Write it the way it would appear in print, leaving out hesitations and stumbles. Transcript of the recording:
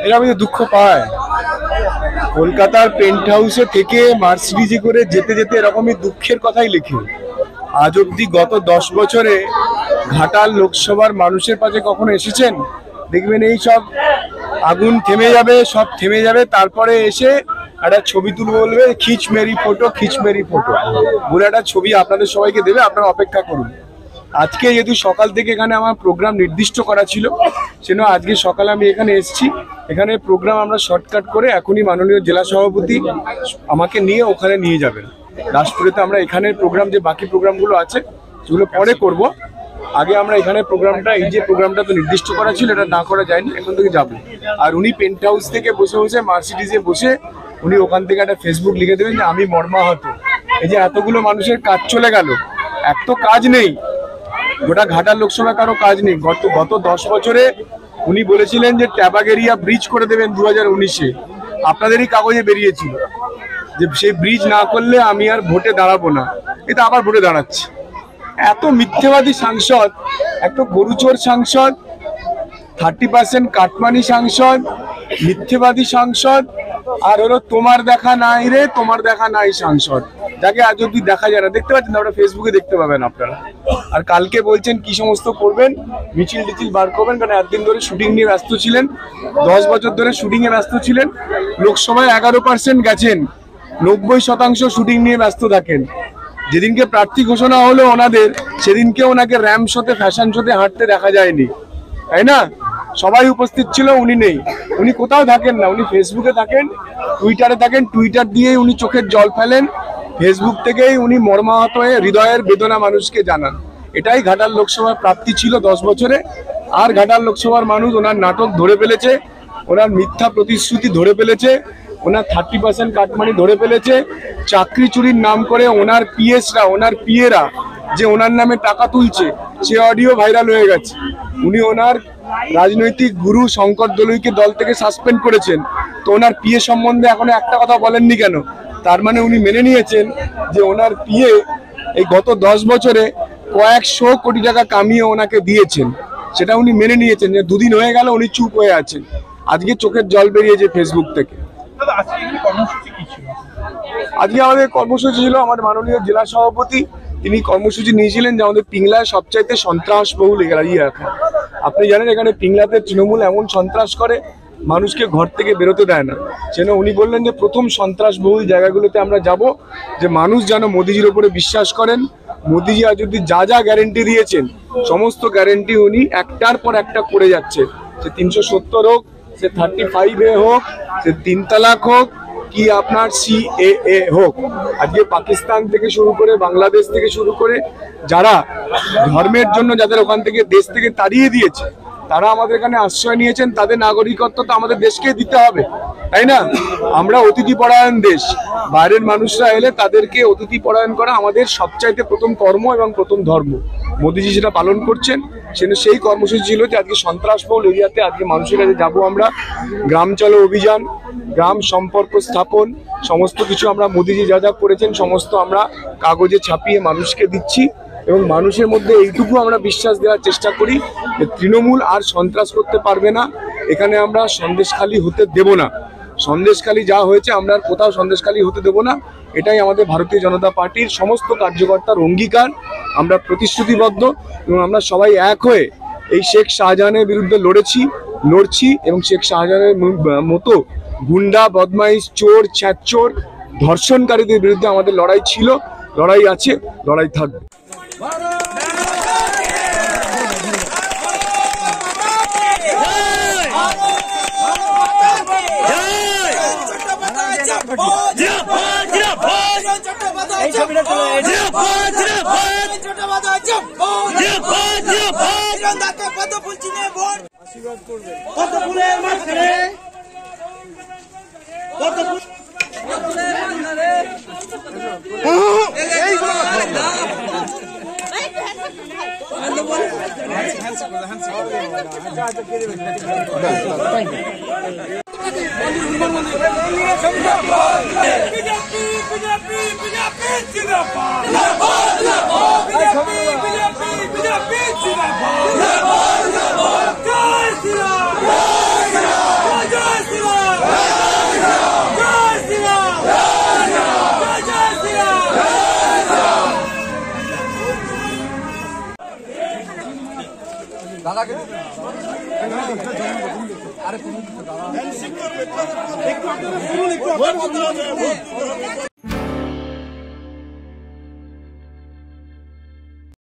এরকম দুঃখ পায়। কলকাতার পেন্ট হাউসে থেকে মার্সিডিজে করে যেতে যেতে এরকমই দুঃখের কথাই লিখি। আজ অব্দি গত 10 বছরে ঘাটাল লোকসভার মানুষের পাশে কখনো এসেছেন? দেখবেন এই সব আগুন থেমে যাবে, সব থেমে যাবে, তারপরে এসে একটা ছবি তুলবে, বলবে খিচ মেরি ফটো, খিচ মেরি ফটো বলে একটা ছবি আপনাদের সবাইকে দেবে, আপনারা অপেক্ষা করুন। আজকে যেহেতু সকাল থেকে এখানে আমার প্রোগ্রাম নির্দিষ্ট করা ছিল, সেজন্য আজকে সকালে আমি এখানে এসেছি। এখানে প্রোগ্রাম আমরা শর্টকাট করে এখনই মাননীয় জেলা সভাপতি আমাকে নিয়ে ওখানে নিয়ে যাবেন দাসপুরেতে। আমরা এখানের প্রোগ্রাম, যে বাকি প্রোগ্রামগুলো আছে সেগুলো পরে করব। আগে আমরা এখানে প্রোগ্রামটা, এই যে প্রোগ্রামটা তো নির্দিষ্ট করা ছিল, এটা না করা যায়নি, এখন থেকে যাবো। আর উনি পেন্ট হাউস থেকে বসে বসে মার্সিডিজে বসে উনি ওখান থেকে একটা ফেসবুক লিখে দেবেন যে আমি মর্মাহত। এই যে এতগুলো মানুষের কাজ চলে গেল, এক তো কাজ নেই, গোটা ঘাটাল লোকসভা কারো কাজ নেই। গত 10 বছরে উনি বলেছিলেন যে ট্যাবাগেরিয়া ব্রিজ করে দেবেন 2019-এ, আপনাদেরই কাগজে বেরিয়েছিল যে সেই ব্রিজ না করলে আমি আর ভোটে দাঁড়াবো না। এটা আবার ভোটে দাঁড়াচ্ছে। এত মিথ্যেবাদী সাংসদ, এত গরুচোর সাংসদ, 30% কাটমানি সাংসদ, মিথ্যেবাদী সাংসদ, আর হলো তোমার দেখা নাই রে, তোমার দেখা নাই সাংসদ, যাকে আজ অব্দি দেখা যায় না। দেখতে পাচ্ছেন, আপনারা ফেসবুকে দেখতে পাবেন আপনারা। আর কালকে বলছেন কি সমস্ত করবেন, মিছিল টিছিল বার করবেন, কারণ একদিন ধরে শুটিং নিয়ে ব্যস্ত ছিলেন, 10 বছর ধরে শুটিং এ ব্যস্ত ছিলেন। লোকসভায় 11% গেছেন, 90% শুটিং নিয়ে ব্যস্ত থাকেন। যেদিনকে প্রার্থী ঘোষণা হলো ওনাদের, সেদিনকে ওনাকে র্যাম শোতে, ফ্যাশন শোতে হাঁটতে দেখা যায়নি, তাই না? সবাই উপস্থিত ছিল, উনি নেই। উনি কোথাও থাকেন না, উনি ফেসবুকে থাকেন, টুইটারে থাকেন, টুইটার দিয়েই উনি চোখের জল ফেলেন, ফেসবুক থেকেই উনি মর্মাহত হয়ে হৃদয়ের বেদনা মানুষকে জানান। এটাই ঘাটাল লোকসভার প্রাপ্তি ছিল 10 বছরে। আর ঘাটাল লোকসভার মানুষ ওনার নাটক ধরে ফেলেছে, ওনার মিথ্যা প্রতিশ্রুতি ধরে ফেলেছে, ওনার 30% কাটমানি ধরে ফেলেছে। চাকরি চুরির নাম করে ওনার পিএসরা, ওনার পিএরা যে ওনার নামে টাকা তুলছে, সে অডিও ভাইরাল হয়ে গেছে। উনি ওনার রাজনৈতিক গুরু শঙ্কর দলুইকে দল থেকে সাসপেন্ড করেছেন, তো ওনার পিএ সম্বন্ধে এখনো একটা কথা বলেননি কেন? তার মানে উনি মেনে নিয়েছেন যে ওনার পিএ এই গত 10 বছরে কয়েকশো কোটি টাকা কামিয়ে ওনাকে দিয়েছেন, সেটা উনি মেনে নিয়েছেন। যে 2 দিন হয়ে গেল উনি চুপ হয়ে আছেন, আজকে চোখের জল বেরিয়েছে ফেসবুক থেকে। আজকে আমাদের কর্মসূচি ছিল, আমাদের মাননীয় জেলা সভাপতি তিনি কর্মসূচি নিয়েছিলেন যে আমাদের পিংলায় সবচাইতে সন্ত্রাসবহুল এরিয়া। আপনি জানেন এখানে পিংলাতে তৃণমূল এমন সন্ত্রাস করে, মানুষকে ঘর থেকে বেরোতে দেয় না। সেজন্য উনি বললেন যে প্রথম সন্ত্রাসবহুল জায়গাগুলোতে আমরা যাব, যে মানুষ যেন মোদিজির উপরে বিশ্বাস করেন। মোদিজি আজ অব্দি যা যা গ্যারেন্টি দিয়েছেন, সমস্ত গ্যারেন্টি উনি একটার পর একটা করে যাচ্ছে। সে 370 হোক, সে 35A হোক, সে 3 তালাক হোক, কি আপনার CAA হোক। আজকে পাকিস্তান থেকে শুরু করে, বাংলাদেশ থেকে শুরু করে, যারা ধর্মের জন্য যাদের ওখান থেকে দেশ থেকে তাড়িয়ে দিয়েছে, তারা আমাদের এখানে আশ্রয় নিয়েছেন, তাদের নাগরিকত্ব তো আমাদের দেশকে দিতে হবে, তাই না? আমরা অতিথি পরায়ণ দেশ, বাইরের মানুষরা এলে তাদেরকে অতিথি পরায়ণ করা আমাদের সবচাইতে প্রথম কর্ম এবং প্রথম ধর্ম। মোদিজি সেটা পালন করছেন। সেই কর্মসূচি ছিল যে আজকে সন্ত্রাসবহুল এরিয়াতে আজকে মানুষের কাছে যাবো আমরা। গ্রাম চলো অভিযান, গ্রাম সম্পর্ক স্থাপন, সমস্ত কিছু আমরা মোদিজি যা যা করেছেন সমস্ত আমরা কাগজে ছাপিয়ে মানুষকে দিচ্ছি। এবং মানুষের মধ্যে এইটুকু আমরা বিশ্বাস দেওয়ার চেষ্টা করি যে তৃণমূল আর সন্ত্রাস করতে পারবে না। এখানে আমরা সন্দেশখালী হতে দেব না। সন্দেশখালী যা হয়েছে আমরা আর কোথাও সন্দেশখালী হতে দেব না। এটাই আমাদের ভারতীয় জনতা পার্টির সমস্ত কার্যকর্তার অঙ্গীকার। আমরা প্রতিশ্রুতিবদ্ধ এবং আমরা সবাই এক হয়ে এই শেখ শাহজাহানের বিরুদ্ধে লড়ছি এবং শেখ শাহজাহানের মতো গুন্ডা, বদমাইশ, চোর, ছ্যাঁচোর, ধর্ষণকারীদের বিরুদ্ধে আমাদের লড়াই ছিল, লড়াই আছে, লড়াই থাকবে। আশীর্বাদ করবে কত ফুলের মাঝখানে, কত ফুলের মাঝখানে দাদাকে আরে তুমি দাদা